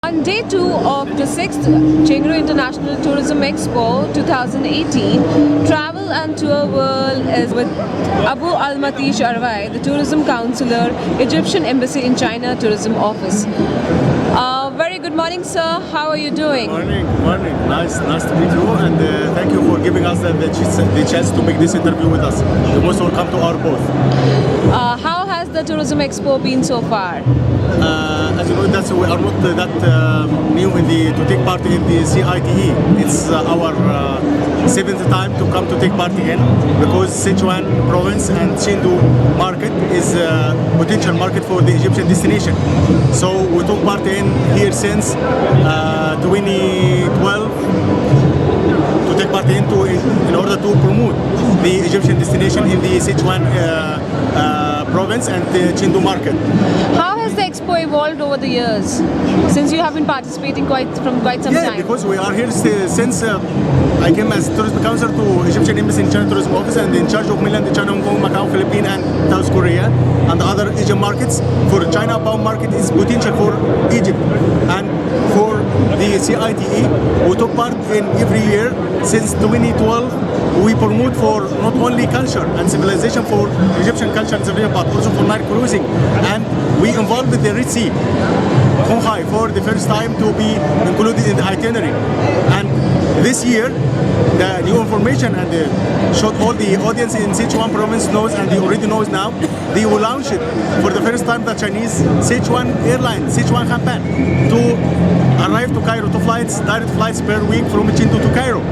On day 2 of the 6th Chengdu International Tourism Expo 2018, Travel and Tour World is with Abualmaaty Shaarawy, the Tourism Counsellor, Egyptian Embassy in China Tourism Office. Very good morning, sir. How are you doing? Morning. Nice to meet you, and thank you for giving us the chance to make this interview with us. You're most welcome to our booth. How has the Tourism Expo been so far? As you know, we are not that new to take part in the CITE. It's our 7th time to come to take part in, because Sichuan province and Chengdu market is a potential market for the Egyptian destination. So we took part in here since 2012 to take part in order to promote the Egyptian destination in the Sichuan province and the Chengdu market. How has the expo evolved over the years, since you have been participating from quite some time? Yeah, because we are here since I came as tourism counselor to Egyptian Embassy in China Tourism Office, and in charge of mainland China, Hong Kong, Macau, Philippines, and South Korea, and other Asian markets. For China bound market is potential for Egypt, and for the CITE, we took part in every year since 2012. We promote for not only culture and civilization for Egyptian culture and civilization, but also for night cruising, and we involved with the Red Sea, Honghai, for the first time to be included in the itinerary. And this year, the new information and showed all the audience in Sichuan province knows, and they already knows now, they will launch it for the first time, the Chinese Sichuan airline, Sichuan Hampan, to arrive to Cairo, direct flights per week from Chengdu to Cairo.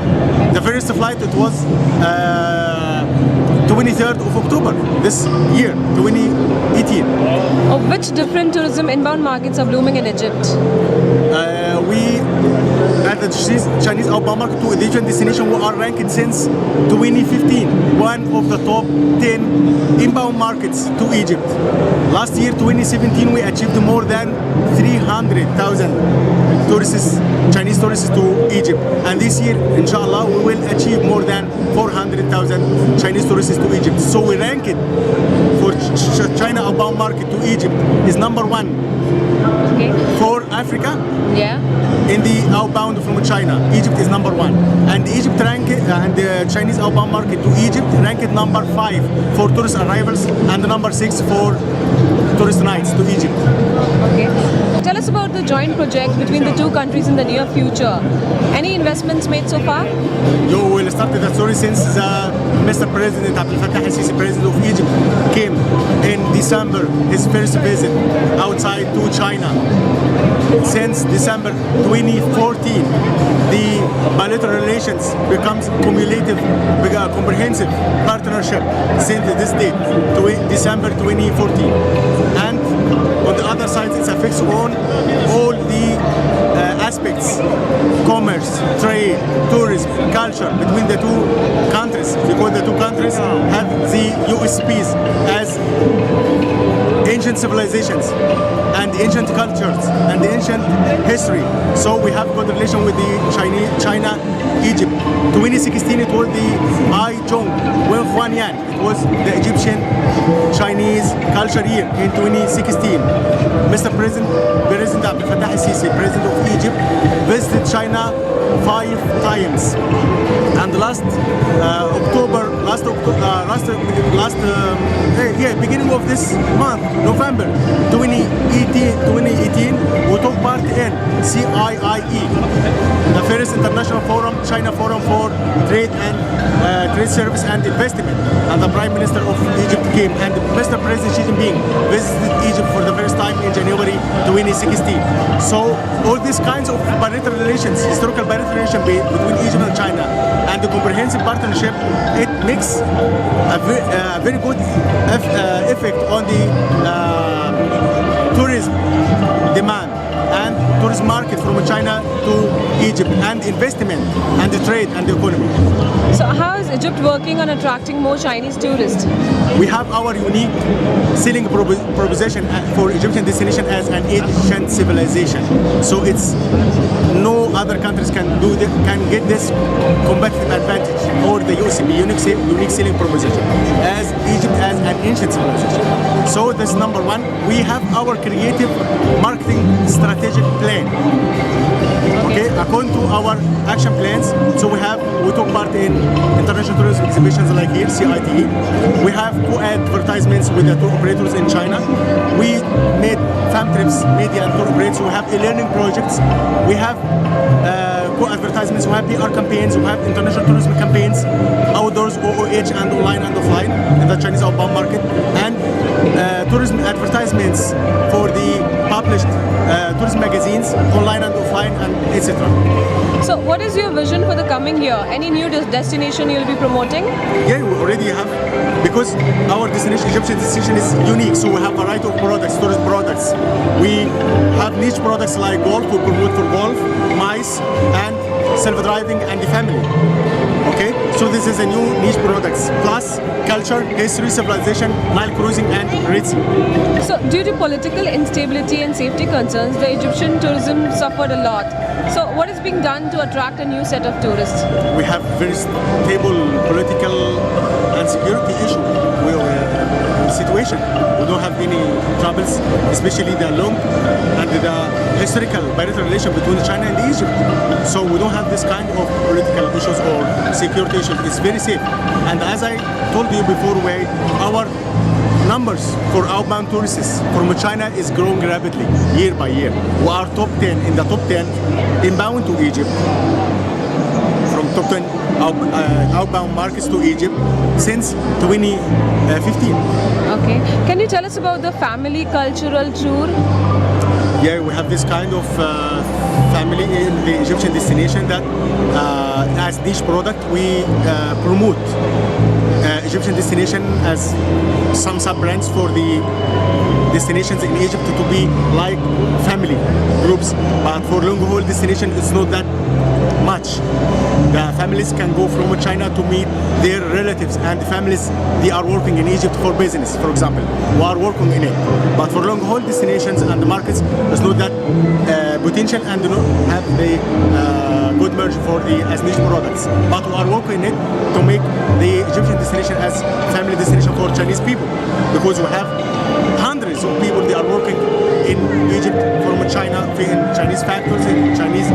The first flight, it was 23rd of October this year, 2018. Which different tourism inbound markets are blooming in Egypt? We at the Chinese outbound market to the Egyptian destination, we are ranked since 2015 one of the top 10 inbound markets to Egypt. Last year, 2017, we achieved more than 300,000 tourists, Chinese tourists to Egypt, and this year, inshallah, we will achieve more than 400,000 Chinese tourists to Egypt. So we rank it for China outbound market to Egypt is number 1. Okay. For Africa, yeah, in the outbound from China, Egypt is number 1, and Egypt and the Chinese outbound market to Egypt ranked number 5 for tourist arrivals, and number 6 for tourist nights to Egypt. Okay. Tell us about the joint project between the two countries in the near future. Any investments made so far? You will start the story since Mr. President Abdel al-Sisi, President of Egypt, came in December, his first visit outside to China. Since December 2014, the bilateral relations becomes cumulative, comprehensive partnership since this date, December 2014. And on the other side, it's affects on all the aspects: commerce, trade, tourism, culture between the two countries, because the two countries have the USPs as ancient civilizations and ancient cultures and ancient history. So we have good relation with the China, Egypt. 2016, it was the Ai-Chong Wen-Huan-Yan. It was the Egyptian Chinese culture year in 2016. Mr. President Abdel al-Sisi, President of Egypt, visited China 5 times. And beginning of this month, November 2018, we took part in CIIE, the first international forum, China Forum for Trade and Trade Service and Investment. And the Prime Minister of Egypt came, and Mr. President Xi Jinping visited Egypt for the first time in January 2016. So all these kinds of bilateral relations, historical bilateral relations between Egypt and China, and the comprehensive partnership, it makes a very good effect on the tourism demand and tourism market from China to Egypt, and investment, and the trade, and the economy. So how is Egypt working on attracting more Chinese tourists? We have our unique selling proposition for Egyptian destination as an ancient civilization. So it's no other countries can get this competitive advantage or the UCP, unique selling proposition, as Egypt as an ancient civilization. So that's number one. We have our creative marketing strategic plan. Okay, according to our action plans, so we took part in international tourism exhibitions like here, CITE. We have co-advertisements with the tour operators in China. We made fam trips, media and tour operators. We have e-learning projects. We have co-advertisements. We have PR campaigns. We have international tourism campaigns, outdoors, OOH, and online and offline in the Chinese outbound market, and tourism advertisements for the published tourism magazines, online and offline, and etc. So what is your vision for the coming year? Any new destination you'll be promoting? Yeah, we already have, because our destination, Egyptian destination, is unique. So we have a variety of products, tourist products. We have niche products like golf. We promote for golf, mice, and self-driving, and the family. Okay, so this is a new niche products, plus culture, history, civilization, Nile cruising, and Red Sea. So due to political instability and safety concerns, the Egyptian tourism suffered a lot. So what is being done to attract a new set of tourists? We have very stable political and security issue situation. We don't have any troubles, especially the long and the historical bilateral relation between China and Egypt. So we don't have this kind of political issues or security issues. It's very safe. And as I told you before, our numbers for outbound tourists from China is growing rapidly year by year. We are top 10 in the top 10 inbound to Egypt, from top 10 outbound markets to Egypt since 2015. Okay. Can you tell us about the family cultural tour? Yeah, we have this kind of family in the Egyptian destination that as niche product we promote Egyptian destination as some sub-brands for the destinations in Egypt to be like family groups, but for long-haul destination it's not that much. The families can go from China to meet their relatives, and the families, they are working in Egypt for business, for example. We are working in it. But for long-haul destinations and the markets, there's not that potential and do not have the good merge for the as niche products. But we are working in it to make the Egyptian destination as family destination for Chinese people, because we have hundreds of people, they are working in Egypt from China, in Chinese factories, in Chinese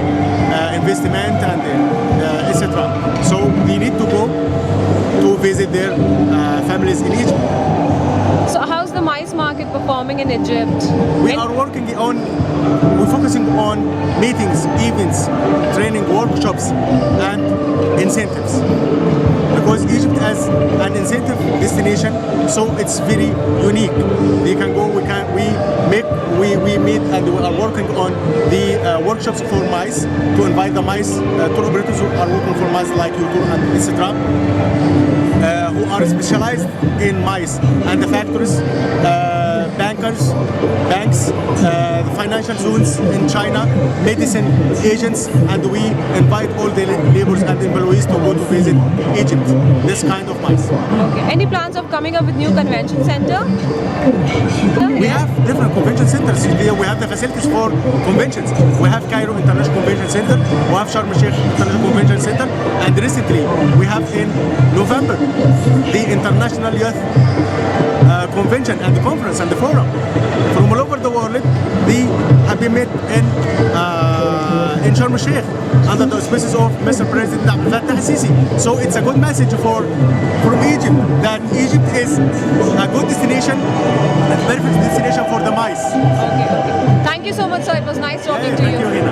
investment, and etc. So they need to go to visit their families in Egypt. So how's the mice market performing in Egypt? We're focusing on meetings, events, training, workshops, and incentives. Because Egypt has an incentive destination, so it's very unique. They can go, we meet, and we are working on the workshops for mice, to invite the mice tour operators who are working for mice like you and etc. Who are specialized in mice, and the factories, bankers, banks, the financial zones in China, medicine agents, and we invite all the laborers and employees to go to visit Egypt. This kind of mice. Okay. Any plans of coming up with new convention center? We have different convention centers. We have the facilities for conventions. We have Cairo International Convention Center, we have Sharm el-Sheikh International Convention Center, and recently we have in November the International Youth Convention and the conference and the forum. From all over the world, they have been met in Sharm el-Sheikh under the auspices of Mr. President Abualmaaty Shaarawy. So it's a good message from Egypt that Egypt is a good destination, a perfect destination for the mice. Okay. Thank you so much, sir. It was nice talking to you. Thank you.